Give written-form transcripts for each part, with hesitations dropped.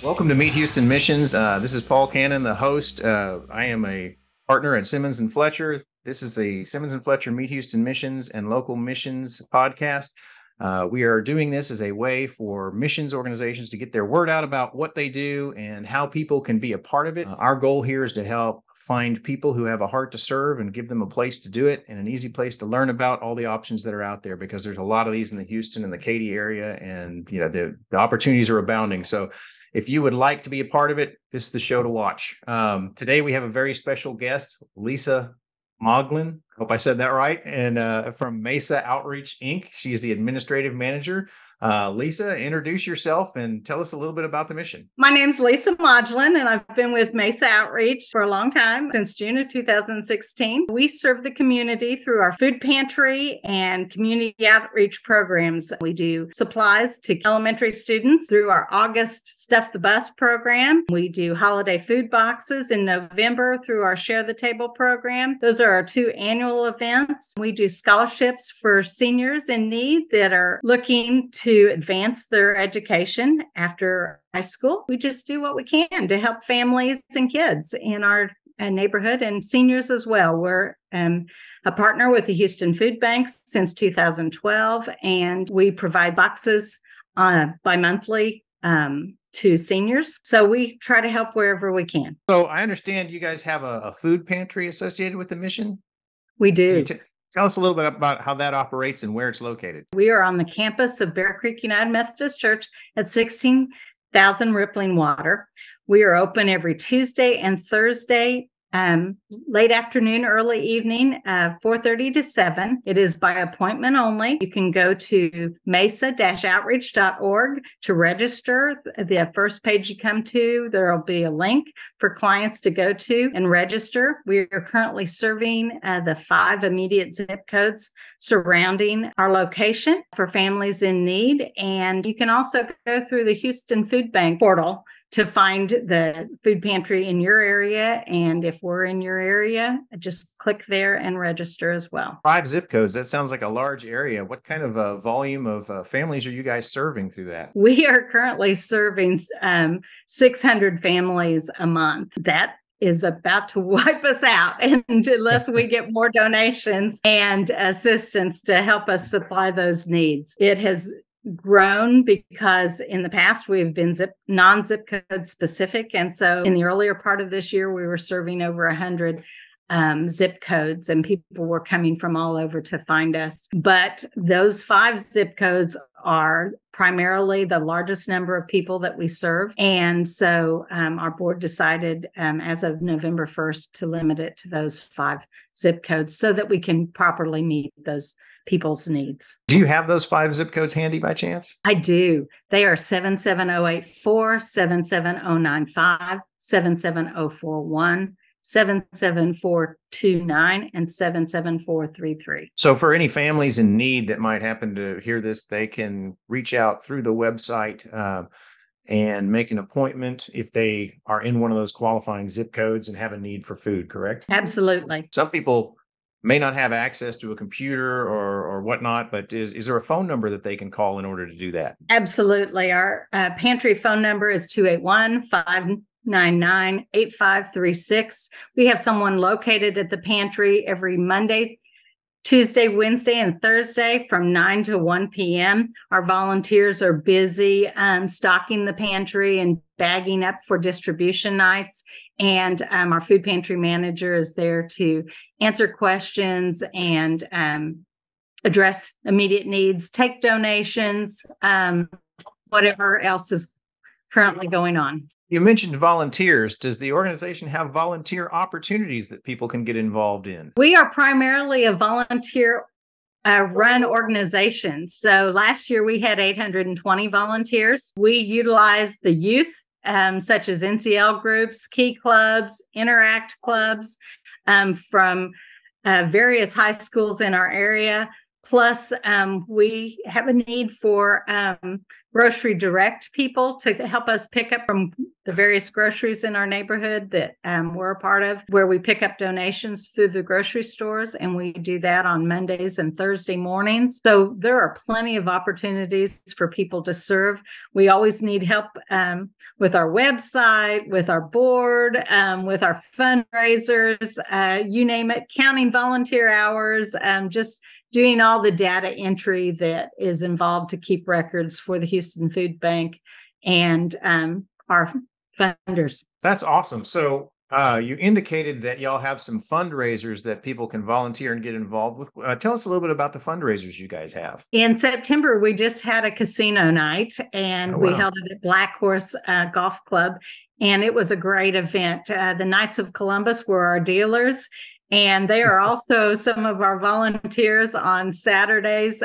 Welcome to Meet Houston Missions. This is Paul Cannon, the host. I am a partner at Simmons and Fletcher. This is the Simmons and Fletcher Meet Houston Missions and Local Missions podcast. We are doing this as a way for missions organizations to get their word out about what they do and how people can be a part of it. Our goal here is to help find people who have a heart to serve and give them a place to do it and an easy place to learn about all the options that are out there, because there's a lot of these in the Houston and the Katy area, and the opportunities are abounding. So if you would like to be a part of it, this is the show to watch. Today, we have a very special guest, Lisa Modglin. Hope I said that right. And from Mesa Outreach, Inc. She is the administrative manager. Lisa, introduce yourself and tell us a little bit about the mission. My name's Lisa Modglin, and I've been with Mesa Outreach for a long time, since June of 2016. We serve the community through our food pantry and community outreach programs. We do supplies to elementary students through our August Stuff the Bus program. We do holiday food boxes in November through our Share the Table program. Those are our two annual events. We do scholarships for seniors in need that are looking to advance their education after high school. We just do what we can to help families and kids in our neighborhood, and seniors as well. We're a partner with the Houston Food Banks since 2012, and we provide boxes bi-monthly to seniors. So we try to help wherever we can. So I understand you guys have a food pantry associated with the mission? We do. Tell us a little bit about how that operates and where it's located. We are on the campus of Bear Creek United Methodist Church at 16,000 Rippling Water. We are open every Tuesday and Thursday, late afternoon, early evening, 4:30 to 7. It is by appointment only. You can go to mesa-outreach.org to register. The first page you come to, there will be a link for clients to go to and register. We are currently serving the 5 immediate zip codes surrounding our location for families in need. And you can also go through the Houston Food Bank portal to find the food pantry in your area. And if we're in your area, just click there and register as well. 5 zip codes. That sounds like a large area. What kind of volume of families are you guys serving through that? We are currently serving 600 families a month. That is about to wipe us out, and unless we get more donations and assistance to help us supply those needs. It has grown because in the past we've been non-zip code specific, and so in the earlier part of this year we were serving over 100 zip codes, and people were coming from all over to find us. But those 5 zip codes are primarily the largest number of people that we serve, and so our board decided as of November 1st to limit it to those 5 zip codes so that we can properly meet those people's needs. Do you have those 5 zip codes handy by chance? I do. They are 77084, 77095, 77041, 77429, and 77433. So for any families in need that might happen to hear this, they can reach out through the website and make an appointment if they are in one of those qualifying zip codes and have a need for food, correct? Absolutely. Some people may not have access to a computer or whatnot, but is there a phone number that they can call in order to do that? Absolutely. Our pantry phone number is 281-599-8536. We have someone located at the pantry every Monday, Tuesday, Wednesday, and Thursday from 9 to 1 p.m. Our volunteers are busy stocking the pantry and bagging up for distribution nights. And our food pantry manager is there to answer questions and address immediate needs, take donations, whatever else is currently going on. You mentioned volunteers. Does the organization have volunteer opportunities that people can get involved in? We are primarily a volunteer run organization. So last year we had 820 volunteers. We utilized the youth, such as NCL groups, key clubs, interact clubs from various high schools in our area. Plus, we have a need for grocery direct people to help us pick up from the various groceries in our neighborhood that we're a part of, where we pick up donations through the grocery stores, and we do that on Mondays and Thursday mornings. So there are plenty of opportunities for people to serve. We always need help with our website, with our board, with our fundraisers, you name it, counting volunteer hours, just doing all the data entry that is involved to keep records for the Houston Food Bank and our funders. That's awesome. So you indicated that y'all have some fundraisers that people can volunteer and get involved with. Tell us a little bit about the fundraisers you guys have. In September, we just had a casino night, and we held it at Black Horse Golf Club, and it was a great event. The Knights of Columbus were our dealers, and they are also some of our volunteers on Saturdays.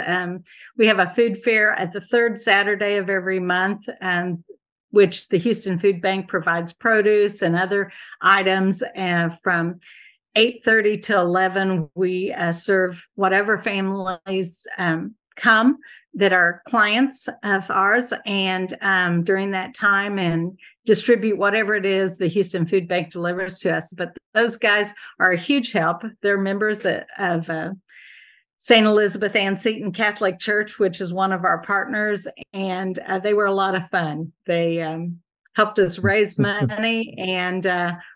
We have a food fair at the third Saturday of every month, which the Houston Food Bank provides produce and other items. From 8:30 to 11, we serve whatever families come that are clients of ours, and during that time, and distribute whatever it is the Houston Food Bank delivers to us. But those guys are a huge help. They're members of St. Elizabeth Ann Seton Catholic Church, which is one of our partners, and they were a lot of fun. They helped us raise money, and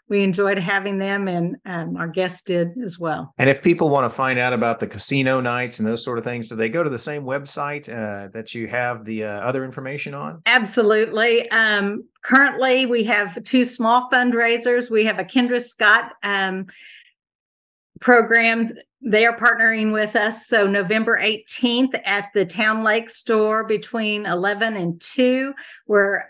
we enjoyed having them, and our guests did as well. And if people want to find out about the casino nights and those sort of things, do they go to the same website that you have the other information on? Absolutely. Currently, we have two small fundraisers. We have a Kendra Scott program. They are partnering with us. So November 18th at the Town Lake store between 11 and 2, where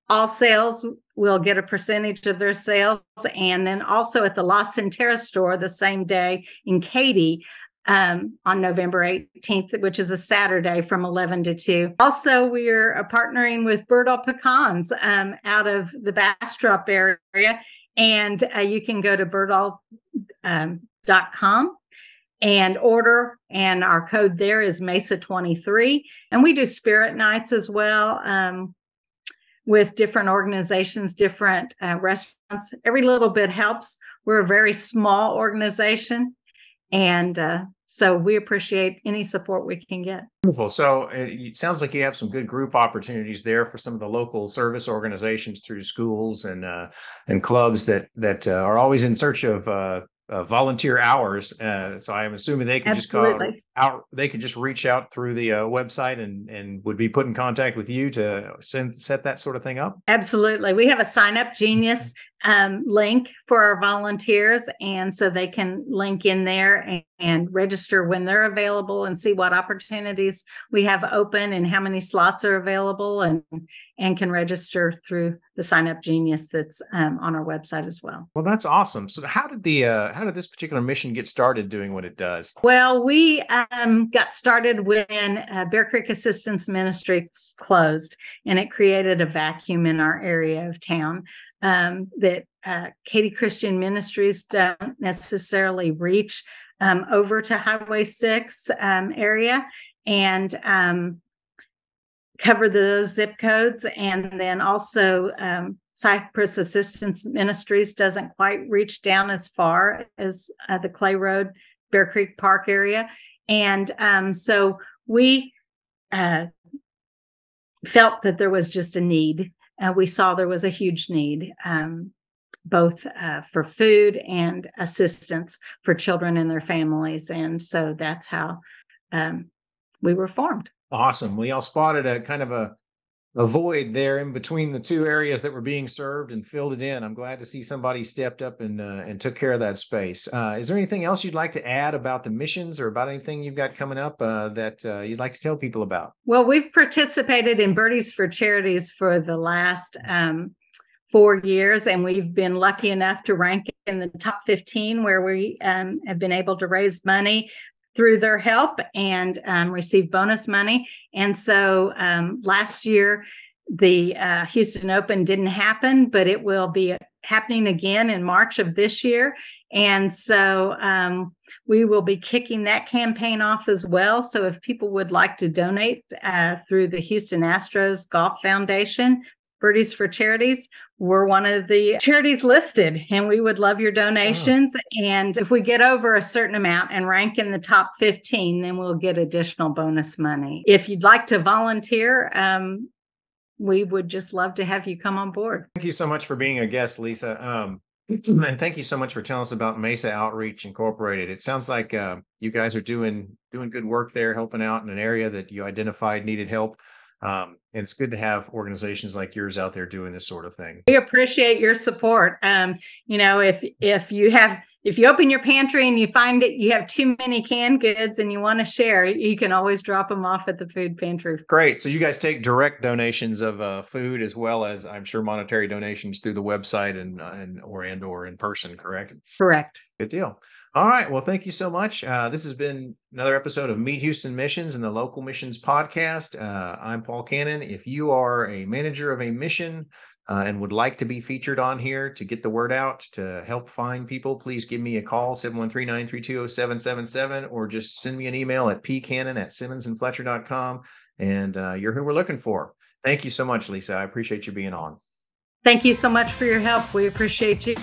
all sales will get a percentage of their sales. And then also at the La Centera store the same day in Katy on November 18th, which is a Saturday from 11 to 2. Also, we are partnering with Birdall Pecans out of the Bastrop area. And you can go to birdall.com and order, and our code there is Mesa23. And we do spirit nights as well with different organizations, different restaurants. Every little bit helps. We're a very small organization, and so we appreciate any support we can get. Wonderful. So it sounds like you have some good group opportunities there for some of the local service organizations through schools and clubs that are always in search of volunteer hours. So I'm assuming they could just call out. They could just reach out through the website and would be put in contact with you to set that sort of thing up. Absolutely. We have a Sign Up Genius link for our volunteers, and so they can link in there and register when they're available and see what opportunities we have open and how many slots are available, and can register through the Sign Up Genius that's on our website as well. Well, that's awesome. So how did this particular mission get started doing what it does? Well, we got started when Bear Creek Assistance Ministries closed, and it created a vacuum in our area of town that Katy Christian Ministries don't necessarily reach over to Highway 6 area and cover those zip codes. And then also Cypress Assistance Ministries doesn't quite reach down as far as the Clay Road, Bear Creek Park area. And so we felt that there was just a need. We saw there was a huge need, both for food and assistance for children and their families. And so that's how we were formed. Awesome. We all spotted a kind of a void there in between the two areas that were being served and filled it in. I'm glad to see somebody stepped up and took care of that space. Is there anything else you'd like to add about the missions or about anything you've got coming up that you'd like to tell people about? Well, we've participated in Birdies for Charities for the last 4 years, and we've been lucky enough to rank in the top 15 where we have been able to raise money through their help and receive bonus money. And so last year, the Houston Open didn't happen, but it will be happening again in March of this year. And so we will be kicking that campaign off as well. So if people would like to donate through the Houston Astros Golf Foundation, Birdies for Charities, we're one of the charities listed, and we would love your donations. Wow. And if we get over a certain amount and rank in the top 15, then we'll get additional bonus money. If you'd like to volunteer, we would just love to have you come on board. Thank you so much for being a guest, Lisa. And thank you so much for telling us about Mesa Outreach Incorporated. It sounds like you guys are doing good work there, helping out in an area that you identified needed help. And it's good to have organizations like yours out there doing this sort of thing. We appreciate your support. If you open your pantry and you find it, you have too many canned goods and you want to share, you can always drop them off at the food pantry. Great. So you guys take direct donations of food as well as, I'm sure, monetary donations through the website and or in person, correct? Correct. Good deal. All right. Well, thank you so much. This has been another episode of Meet Houston Missions and the Local Missions Podcast. I'm Paul Cannon. If you are a manager of a mission and would like to be featured on here to get the word out, to help find people, please give me a call, 713-932-0777, or just send me an email at pcannon@simmonsandfletcher.com, and you're who we're looking for. Thank you so much, Lisa. I appreciate you being on. Thank you so much for your help. We appreciate you.